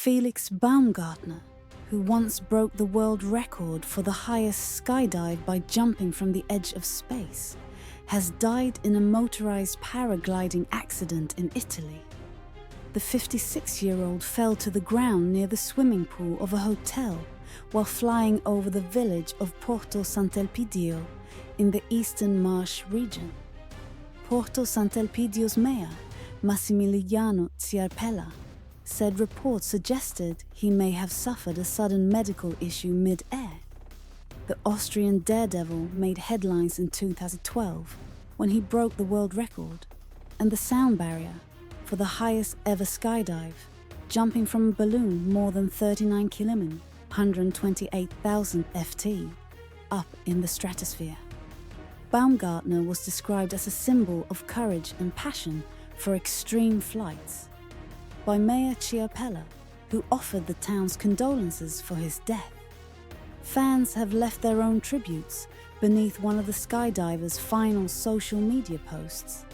Felix Baumgartner, who once broke the world record for the highest skydive by jumping from the edge of space, has died in a motorized paragliding accident in Italy. The 56-year-old fell to the ground near the swimming pool of a hotel while flying over the village of Porto Sant'Elpidio in the Eastern Marche region. Porto Sant'Elpidio's mayor, Massimiliano Ciarpella, said reports suggested he may have suffered a sudden medical issue mid-air. The Austrian Daredevil made headlines in 2012 when he broke the world record and the sound barrier for the highest ever skydive, jumping from a balloon more than 39 km, 128,000 ft, up in the stratosphere. Baumgartner was described as a symbol of courage and passion for extreme flights by Mayor Ciarpella, who offered the town's condolences for his death. Fans have left their own tributes beneath one of the skydiver's final social media posts,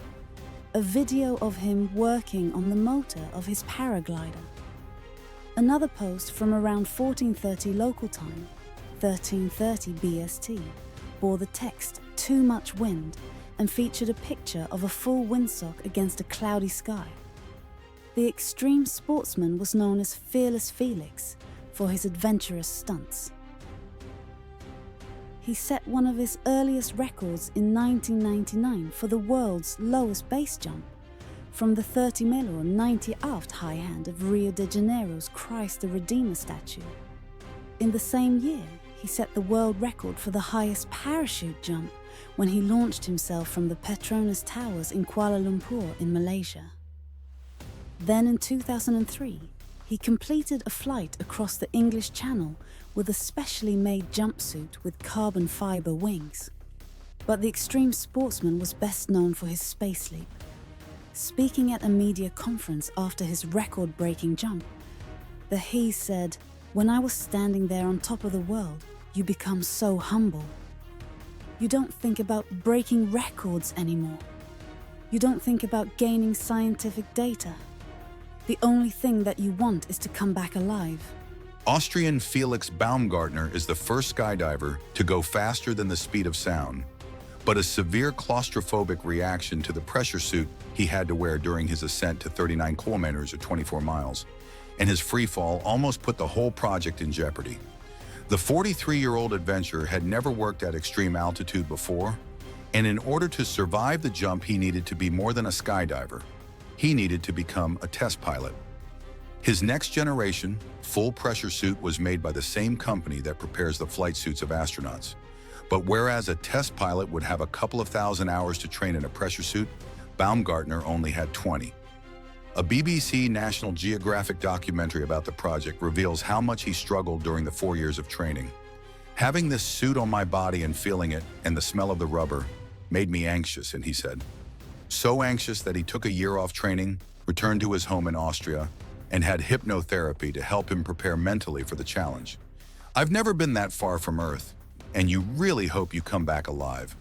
a video of him working on the motor of his paraglider. Another post from around 14:30 local time, 13:30 BST, bore the text "Too much wind" and featured a picture of a full windsock against a cloudy sky. The extreme sportsman was known as Fearless Felix for his adventurous stunts. He set one of his earliest records in 1999 for the world's lowest base jump, from the 30 or 90 aft high hand of Rio de Janeiro's Christ the Redeemer statue. In the same year, he set the world record for the highest parachute jump when he launched himself from the Petronas Towers in Kuala Lumpur in Malaysia. Then in 2003, he completed a flight across the English Channel with a specially made jumpsuit with carbon fiber wings. But the extreme sportsman was best known for his space leap. Speaking at a media conference after his record-breaking jump, the He said, "When I was standing there on top of the world, you become so humble. You don't think about breaking records anymore. You don't think about gaining scientific data. The only thing that you want is to come back alive." Austrian Felix Baumgartner is the first skydiver to go faster than the speed of sound, but a severe claustrophobic reaction to the pressure suit he had to wear during his ascent to 39 kilometers or 24 miles, and his free fall almost put the whole project in jeopardy. The 43-year-old adventurer had never worked at extreme altitude before, and in order to survive the jump, he needed to be more than a skydiver. He needed to become a test pilot. His next generation, full pressure suit was made by the same company that prepares the flight suits of astronauts. But whereas a test pilot would have a couple of thousand hours to train in a pressure suit, Baumgartner only had 20. A BBC National Geographic documentary about the project reveals how much he struggled during the 4 years of training. "Having this suit on my body and feeling it and the smell of the rubber made me anxious," and he said. So anxious that he took a year off training, returned to his home in Austria, and had hypnotherapy to help him prepare mentally for the challenge. "I've never been that far from Earth, and you really hope you come back alive."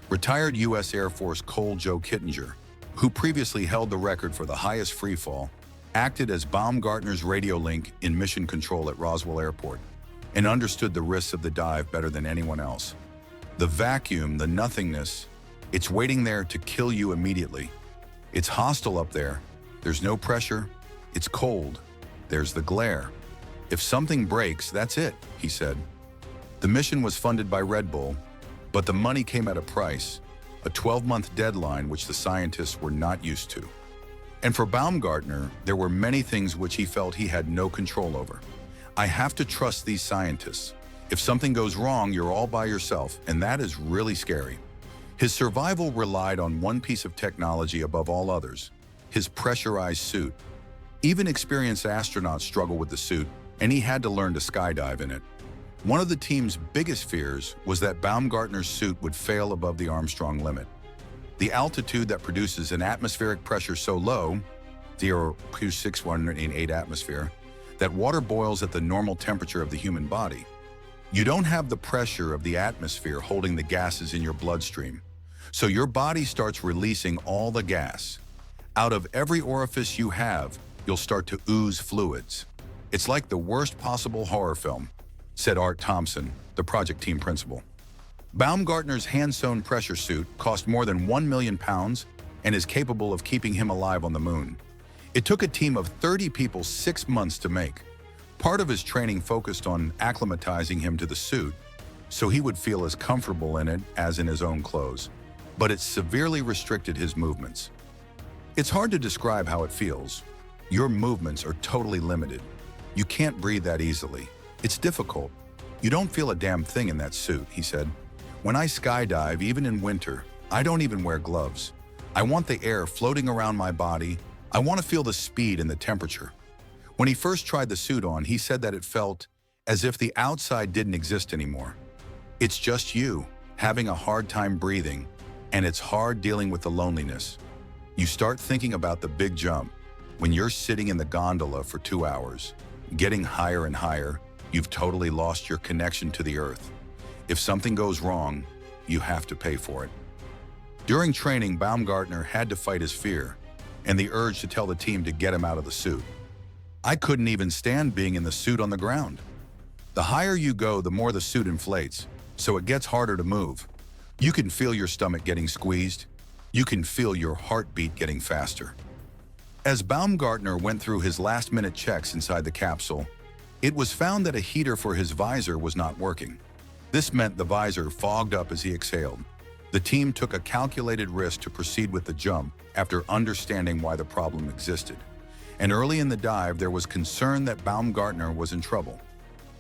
Retired U.S. Air Force Cole Joe Kittinger, who previously held the record for the highest free fall, acted as Baumgartner's radio link in mission control at Roswell Airport and understood the risks of the dive better than anyone else. The vacuum, the nothingness, it's waiting there to kill you immediately. It's hostile up there. There's no pressure. It's cold. There's the glare. If something breaks, that's it, he said. The mission was funded by Red Bull, but the money came at a price, a 12-month deadline which the scientists were not used to. And for Baumgartner, there were many things which he felt he had no control over. "I have to trust these scientists. If something goes wrong, you're all by yourself, and that is really scary." His survival relied on one piece of technology above all others: his pressurized suit. Even experienced astronauts struggle with the suit, and he had to learn to skydive in it. One of the team's biggest fears was that Baumgartner's suit would fail above the Armstrong limit. The altitude that produces an atmospheric pressure so low, 0.6108 atmosphere, that water boils at the normal temperature of the human body. You don't have the pressure of the atmosphere holding the gases in your bloodstream, so your body starts releasing all the gas. Out of every orifice you have, you'll start to ooze fluids. It's like the worst possible horror film, said Art Thompson, the project team principal. Baumgartner's hand-sewn pressure suit cost more than £1 million and is capable of keeping him alive on the moon. It took a team of 30 people 6 months to make. Part of his training focused on acclimatizing him to the suit, so he would feel as comfortable in it as in his own clothes. But it severely restricted his movements. It's hard to describe how it feels. Your movements are totally limited. You can't breathe that easily. It's difficult. You don't feel a damn thing in that suit, he said. When I skydive, even in winter, I don't even wear gloves. I want the air floating around my body. I want to feel the speed and the temperature. When he first tried the suit on, he said that it felt as if the outside didn't exist anymore. It's just you, having a hard time breathing, and it's hard dealing with the loneliness. You start thinking about the big jump. When you're sitting in the gondola for 2 hours, getting higher and higher, you've totally lost your connection to the earth. If something goes wrong, you have to pay for it. During training, Baumgartner had to fight his fear and the urge to tell the team to get him out of the suit. I couldn't even stand being in the suit on the ground. The higher you go, the more the suit inflates, so it gets harder to move. You can feel your stomach getting squeezed. You can feel your heartbeat getting faster. As Baumgartner went through his last-minute checks inside the capsule, it was found that a heater for his visor was not working. This meant the visor fogged up as he exhaled. The team took a calculated risk to proceed with the jump after understanding why the problem existed. And early in the dive, there was concern that Baumgartner was in trouble.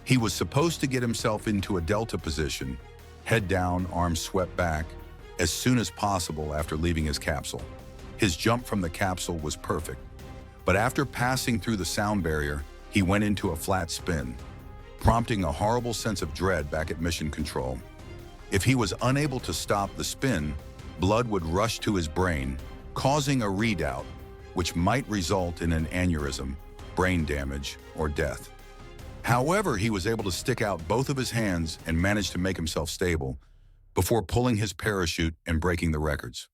He was supposed to get himself into a delta position, head down, arms swept back, as soon as possible after leaving his capsule. His jump from the capsule was perfect, but after passing through the sound barrier, he went into a flat spin, prompting a horrible sense of dread back at mission control. If he was unable to stop the spin, blood would rush to his brain, causing a readout, which might result in an aneurysm, brain damage, or death. However, he was able to stick out both of his hands and managed to make himself stable before pulling his parachute and breaking the records.